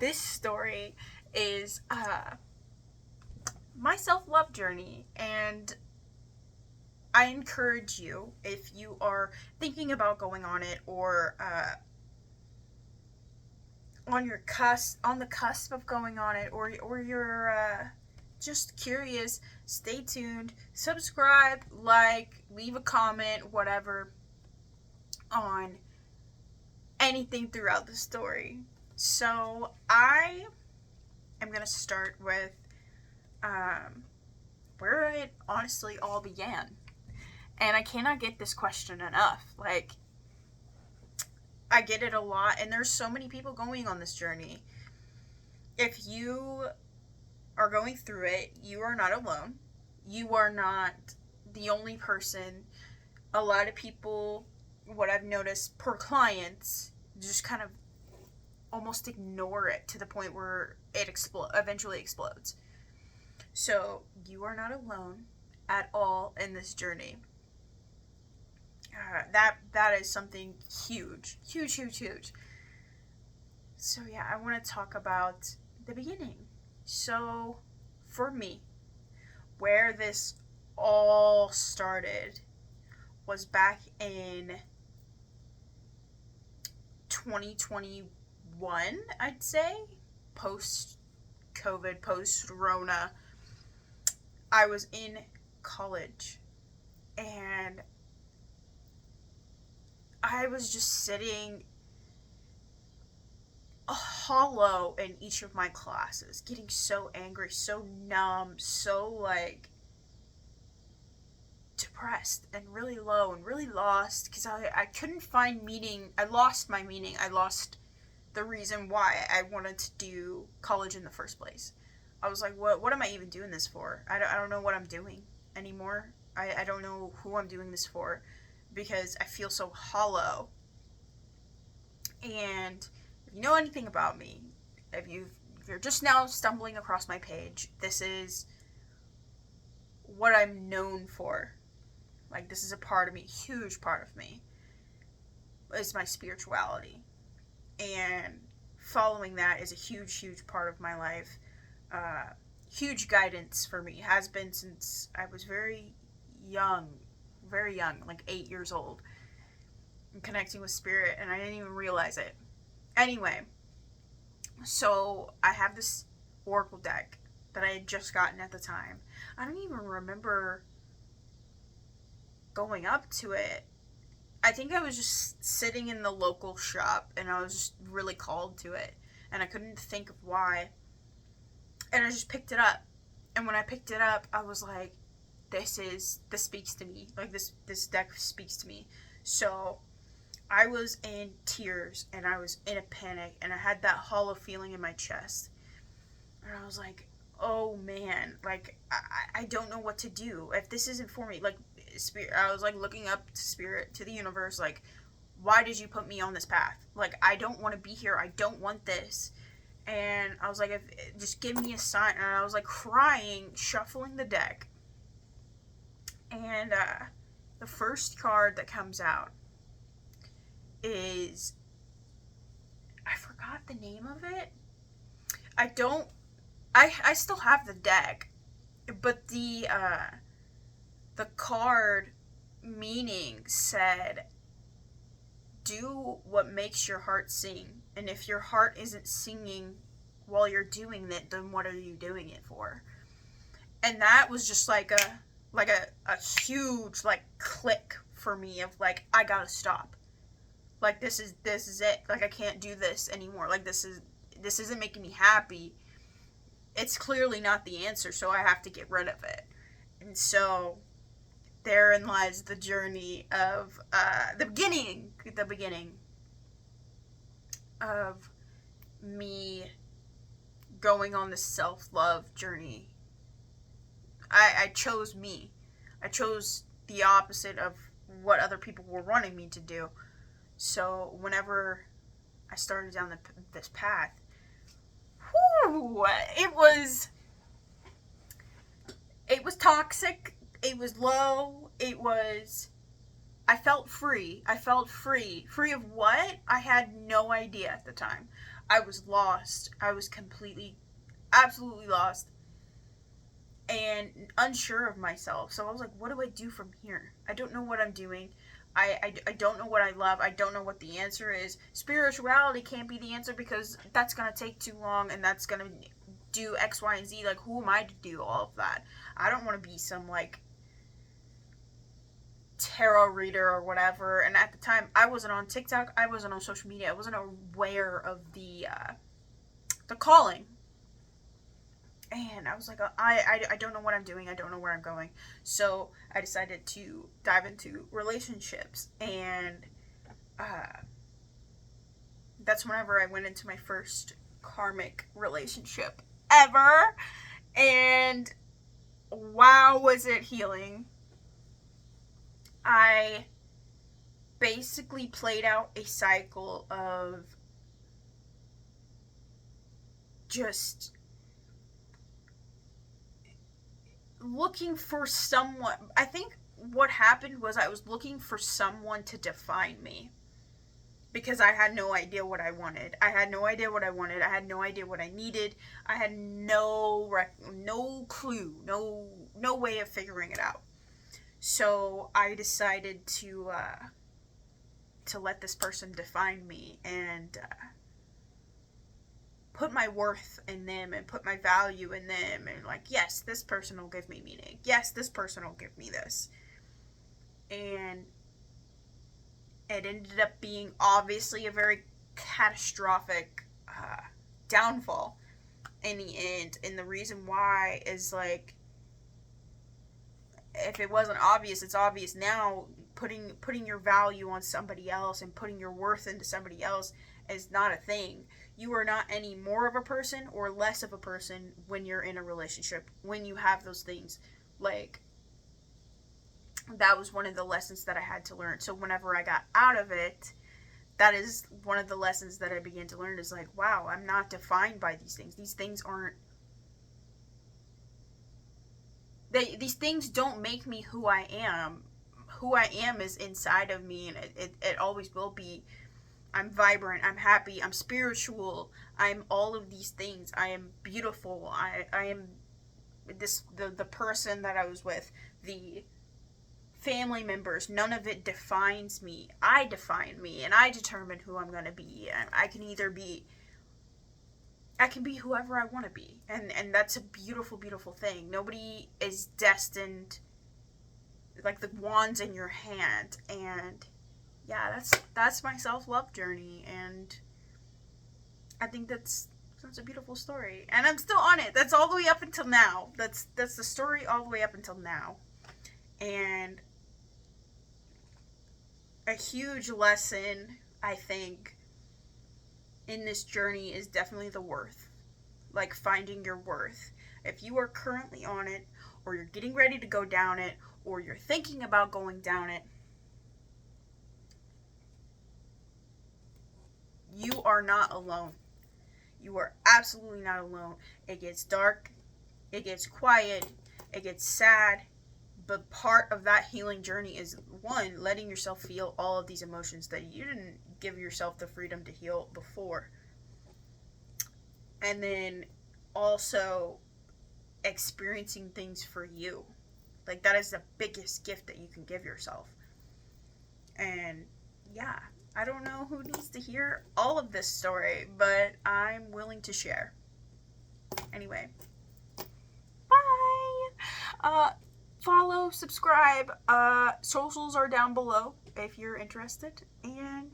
this story is my self-love journey, and I encourage you, if you are thinking about going on it, or on the cusp of going on it, or you're just curious, stay tuned, subscribe, like, leave a comment, whatever, on anything throughout the story. So I am gonna start with where it honestly all began. And I cannot get this question enough. Like, I get it a lot, and there's so many people going on this journey. If you are going through it, you are not alone. You are not the only person. A lot of people, what I've noticed per clients, just kind of almost ignore it to the point where it eventually explodes. So you are not alone at all in this journey. That is something huge, huge, huge, huge. So yeah, I want to talk about the beginning. So for me, where this all started was back in 2021, I'd say, post COVID, post Rona. I was in college, and I was just sitting hollow in each of my classes, getting so angry, so numb, so like depressed and really low and really lost, because I couldn't find meaning. I lost my meaning. I lost the reason why I wanted to do college in the first place. I was like, what am I even doing this for? I don't know what I'm doing anymore. I don't know who I'm doing this for, because I feel so hollow. And if you know anything about me, if you're just now stumbling across my page, this is what I'm known for. Like, this is a part of me, huge part of me, is my spirituality. And following that is a huge, huge part of my life. Huge guidance for me. Has been since I was very young, like 8 years old. And connecting with spirit, and I didn't even realize it. Anyway, so I have this oracle deck that I had just gotten at the time. I don't even remember going up to it. I think I was just sitting in the local shop, and I was just really called to it, and I couldn't think of why. And I just picked it up. And when I picked it up, I was like, this speaks to me. Like, this deck speaks to me. So I was in tears, and I was in a panic, and I had that hollow feeling in my chest. And I was like, oh man, like, I don't know what to do. If this isn't for me, like, spirit, I was like looking up to spirit, to the universe, like, why did you put me on this path? Like, I don't want to be here. I don't want this. And I was like, just give me a sign. And I was like crying, shuffling the deck. And the first card that comes out is, I forgot the name of it. I still have the deck, but the card meaning said, do what makes your heart sing. And if your heart isn't singing while you're doing it, then what are you doing it for? And that was just like a huge like click for me of like, I gotta stop. Like, this is it. Like, I can't do this anymore. Like, this isn't making me happy. It's clearly not the answer, so I have to get rid of it. And so therein lies the journey of the beginning of me going on this self-love journey. I chose me. I chose the opposite of what other people were wanting me to do. So whenever I started down this path, whew, it was toxic. It was low. I felt free. Free of what? I had no idea at the time. I was lost. I was completely, absolutely lost and unsure of myself. So I was like, what do I do from here? I don't know what I'm doing. I don't know what I love. I don't know what the answer is. Spirituality can't be the answer because that's going to take too long and that's going to do X, Y, and Z. Like, who am I to do all of that? I don't want to be some, like, tarot reader or whatever. And at the time, I wasn't on TikTok. I wasn't on social media. I wasn't aware of the calling. And I was like, I don't know what I'm doing. I don't know where I'm going. So I decided to dive into relationships. And that's whenever I went into my first karmic relationship ever. And wow, was it healing. I basically played out a cycle of just looking for someone. I think what happened was I was looking for someone to define me because I had no idea what I wanted. I had no idea what I wanted. I had no idea what I needed. I had no clue, no way of figuring it out. So I decided to let this person define me and put my worth in them and put my value in them and like, yes, this person will give me meaning. Yes, this person will give me this. And it ended up being obviously a very catastrophic downfall in the end. And the reason why is like, if it wasn't obvious, it's obvious now. Putting your value on somebody else and putting your worth into somebody else is not a thing. You are not any more of a person or less of a person when you're in a relationship, when you have those things. Like, that was one of the lessons that I had to learn. So whenever I got out of it, that is one of the lessons that I began to learn is like, wow, I'm not defined by these things. These things aren't, these things don't make me who I am. Who I am is inside of me, and it always will be. I'm vibrant, I'm happy, I'm spiritual, I'm all of these things. I am beautiful, I am the person that I was with, the family members, none of it defines me. I define me, and I determine who I'm going to be. And I can be whoever I want to be. And that's a beautiful, beautiful thing. Nobody is destined, like the wand's in your hand. And yeah, that's my self-love journey, and I think that's a beautiful story, and I'm still on it. That's all the way up until now. That's the story all the way up until now. And a huge lesson, I think, in this journey is definitely the worth. Like, finding your worth. If you are currently on it, or you're getting ready to go down it, or you're thinking about going down it, you are not alone. You are absolutely not alone. It gets dark, it gets quiet, it gets sad, but part of that healing journey is, one, letting yourself feel all of these emotions that you didn't give yourself the freedom to heal before. And then also experiencing things for you. Like, that is the biggest gift that you can give yourself. And yeah, I don't know who needs to hear all of this story, but I'm willing to share. Anyway, bye! Follow, subscribe. Socials are down below if you're interested. And